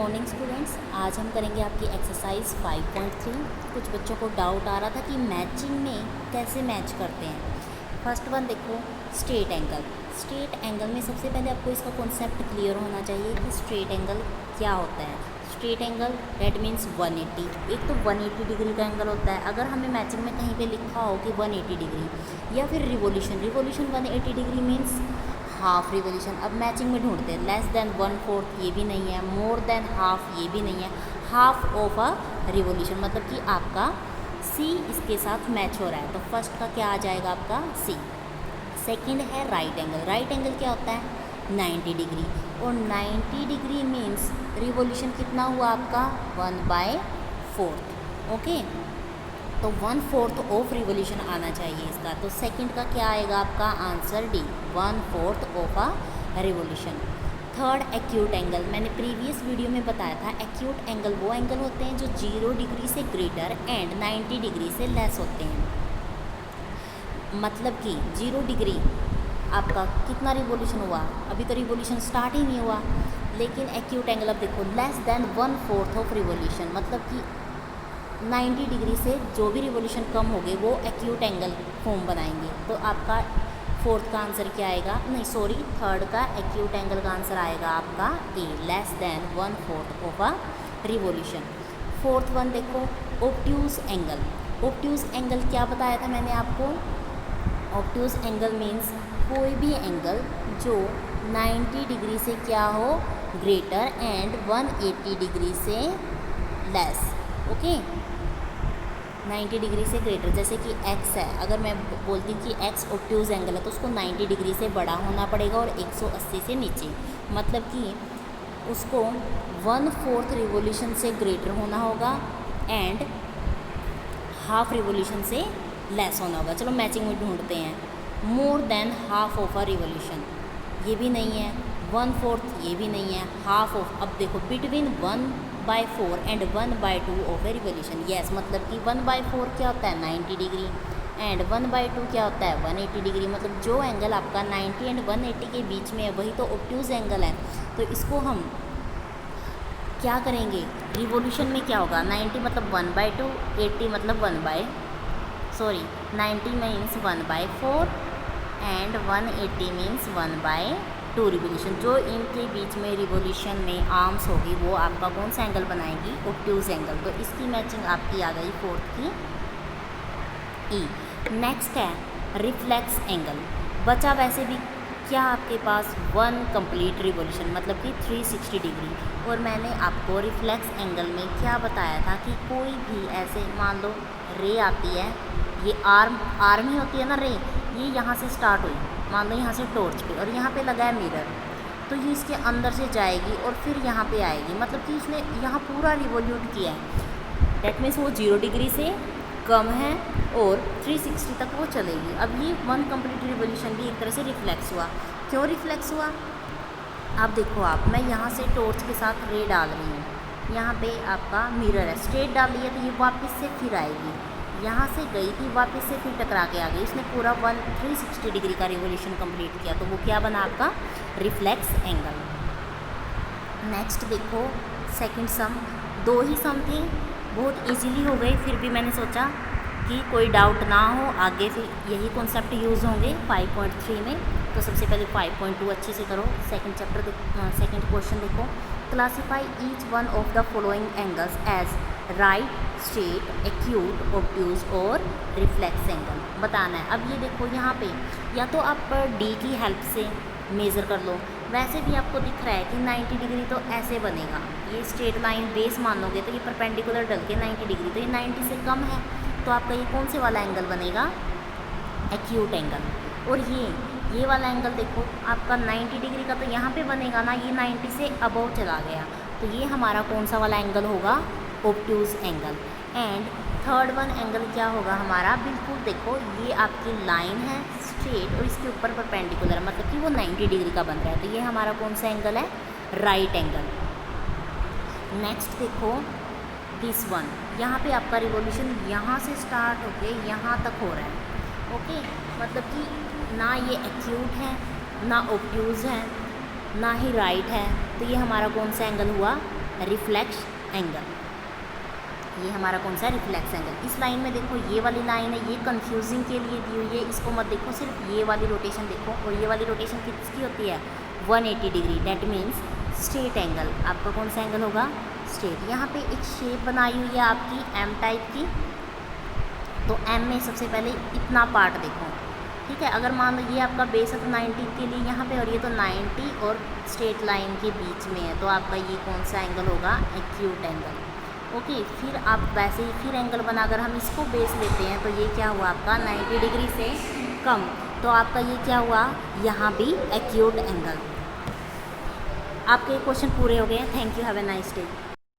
Morning students, आज हम करेंगे आपकी एक्सरसाइज 5.3। कुछ बच्चों को डाउट आ रहा था कि मैचिंग में कैसे मैच करते हैं। फर्स्ट वन देखो, स्ट्रेट एंगल। स्ट्रेट एंगल में सबसे पहले आपको इसका कॉन्सेप्ट क्लियर होना चाहिए कि स्ट्रेट एंगल क्या होता है। Straight angle that means 180। एक तो 180 डिग्री का एंगल होता है। अगर हमें मैचिंग में कहीं पे लिखा हो कि 180 डिग्री या फिर revolution 180 degree means half revolution. अब मैचिंग में ढूंढते हैं, लेस देन 1/4 ये भी नहीं है, मोर देन हाफ ये भी नहीं है, हाफ ऑफ अ रिवोल्यूशन मतलब कि आपका सी इसके साथ मैच हो रहा है। तो फर्स्ट का क्या आ जाएगा आपका सी। सेकंड है राइट एंगल। राइट एंगल क्या होता है 90 डिग्री, और 90 डिग्री मीन्स रिवोल्यूशन कितना हुआ आपका 1/4। ओके, तो 1/4 ऑफ रिवोल्यूशन आना चाहिए इसका। तो सेकंड का क्या आएगा आपका answer D, 1/4 of a revolution. Third acute angle, मैंने प्रीवियस वीडियो में बताया था एक्यूट एंगल वो एंगल होते हैं जो 0 डिग्री से ग्रेटर एंड 90 डिग्री से लेस होते हैं। मतलब कि 0 डिग्री आपका कितना रिवोल्यूशन हुआ, अभी तो रिवोल्यूशन स्टार्ट ही नहीं हुआ, लेकिन एक्यूट एंगल अब देखो लेस देन 1/4 ऑफ रिवोल्यूशन मतलब कि 90 डिग्री से जो भी रिवोल्यूशन कम हो गए वो एक्यूट एंगल फॉर्म बनाएंगे। तो आपका फोर्थ का आंसर क्या आएगा, नहीं सॉरी थर्ड का एक्यूट एंगल का आंसर आएगा आपका A, less than 1/4 of a revolution. Fourth one देखो, ऑब्ट्यूज एंगल। ऑब्ट्यूज एंगल क्या बताया था मैंने आपको, ऑब्ट्यूज एंगल मीन्स कोई भी एंगल जो 90 डिग्री से क्या हो ग्रेटर एंड 180 डिग्री से लेस। ओके, 90 डिग्री से ग्रेटर, जैसे कि x है, अगर मैं बोलती कि x ऑब्ट्यूज एंगल है तो उसको 90 डिग्री से बड़ा होना पड़ेगा और 180 से नीचे, मतलब कि उसको 1/4 रिवोल्यूशन से ग्रेटर होना होगा एंड हाफ रिवोल्यूशन से लेस होना होगा। चलो मैचिंग में ढूंढते हैं। More than half of a revolution ये भी नहीं है, 1/4 ये भी नहीं है, हाफ ऑफ, अब देखो between 1/4 and 1/2 of a revolution. Yes, मतलब कि 1/4 क्या होता है 90 डिग्री एंड 1/2 क्या होता है 180 डिग्री। मतलब जो एंगल आपका 90 एंड 180 के बीच में है वही तो ऑब्ट्यूज एंगल है। तो इसको हम क्या करेंगे, रिवोल्यूशन में क्या होगा 90 मतलब 1/2, 80 मतलब 90 मीन्स 1/4 एंड 180 मीन्स 1/2 रिवोल्यूशन। जो इनके बीच में रिवोल्यूशन में आर्म्स होगी वो आपका कौन सा एंगल बनाएगी, ऑब्ट्यूज एंगल। तो इसकी मैचिंग आपकी आ गई फोर्थ की ई। नेक्स्ट है रिफ्लेक्स एंगल। बचा वैसे भी क्या आपके पास 1 कंप्लीट रिवोल्यूशन मतलब कि 360 डिग्री। और मैंने आपको रिफ्लेक्स एंगल में क्या बताया था कि कोई भी ऐसे मान लो रे आती है, ये आर्म ही होती है ना रे, ये यहाँ से स्टार्ट हुई, मान लो यहाँ से टॉर्च पे, और यहाँ पे लगा है मिरर, तो ये इसके अंदर से जाएगी और फिर यहाँ पे आएगी, मतलब कि इसने यहाँ पूरा रिवोल्यूट किया है। डेट मीन्स वो 0 डिग्री से कम है और 360 तक वो चलेगी। अब ये 1 कंप्लीट रिवोल्यूशन भी एक तरह से रिफ्लेक्स हुआ। क्यों रिफ्लेक्स हुआ, आप देखो मैं यहाँ से टॉर्च के साथ रे डाल रही हूँ, यहाँ पे आपका मिरर है, स्ट्रेट डाल रही है तो ये वापस से फिर आएगी, यहाँ से गई थी वापस से फिर टकरा के आ गई, इसने पूरा 360 डिग्री का रिवोल्यूशन कंप्लीट किया, तो वो क्या बना आपका रिफ्लेक्स एंगल। नेक्स्ट देखो सेकंड सम, 2 ही सम थे, बहुत इजीली हो गए, फिर भी मैंने सोचा कि कोई डाउट ना हो आगे, फिर यही कॉन्सेप्ट यूज़ होंगे 5.3 में। तो सबसे पहले 5.2 अच्छे से करो। सेकंड चैप्टर सेकंड क्वेश्चन देखो, classify each one of the following angles as right, straight, acute, obtuse और रिफ्लेक्स एंगल बताना है। अब ये देखो यहाँ पे या तो आप डी की हेल्प से मेज़र कर लो, वैसे भी आपको दिख रहा है कि 90 डिग्री तो ऐसे बनेगा, ये स्ट्रेट लाइन बेस मान लोगे तो ये परपेंडिकुलर डल के 90 डिग्री, तो ये 90 से कम है, तो आपका ये कौन से वाला एंगल बनेगा एक्यूट एंगल। और ये वाला एंगल देखो आपका 90 डिग्री का तो यहाँ पे बनेगा ना, ये 90 से अबव चला गया, तो ये हमारा कौन सा वाला एंगल होगा obtuse angle. And third one angle क्या होगा हमारा, बिल्कुल देखो ये आपकी लाइन है स्ट्रेट और इसके ऊपर परपेंडिकुलर मतलब कि वो 90 डिग्री का बन रहा है, तो ये हमारा कौन सा एंगल है राइट एंगल। नेक्स्ट देखो दिस वन, यहाँ पे आपका रिवोल्यूशन यहाँ से स्टार्ट होके यहाँ तक हो रहा है। ओके, मतलब कि ना ये एक्यूट है ना ऑब्ट्यूज है ना ही राइट है, तो ये हमारा कौन सा एंगल हुआ रिफ्लेक्स एंगल। ये हमारा कौन सा रिफ्लेक्स एंगल। इस लाइन में देखो ये वाली लाइन है, ये कंफ्यूजिंग के लिए दी हुई है, इसको मत देखो, सिर्फ ये वाली रोटेशन देखो। और ये वाली रोटेशन किसकी होती है 180 degree, that means straight angle. आपका कौन सा एंगल होगा स्ट्रेट। यहाँ पे एक शेप बनाई हुई है आपकी एम टाइप की, तो एम में सबसे पहले इतना पार्ट देखो, ठीक है। अगर मान लो ये आपका बेस है तो 90 के लिए यहाँ पे, और ये तो 90 और स्ट्रेट लाइन के बीच में है, तो आपका ये कौन सा एंगल होगा एक्यूट एंगल। ओके, फिर आप वैसे ही फिर एंगल बनाकर हम इसको बेस लेते हैं, तो ये क्या हुआ आपका 90 डिग्री से कम, तो आपका ये क्या हुआ यहाँ भी एक्यूट एंगल। आपके क्वेश्चन पूरे हो गए हैं। Thank you, have a nice day.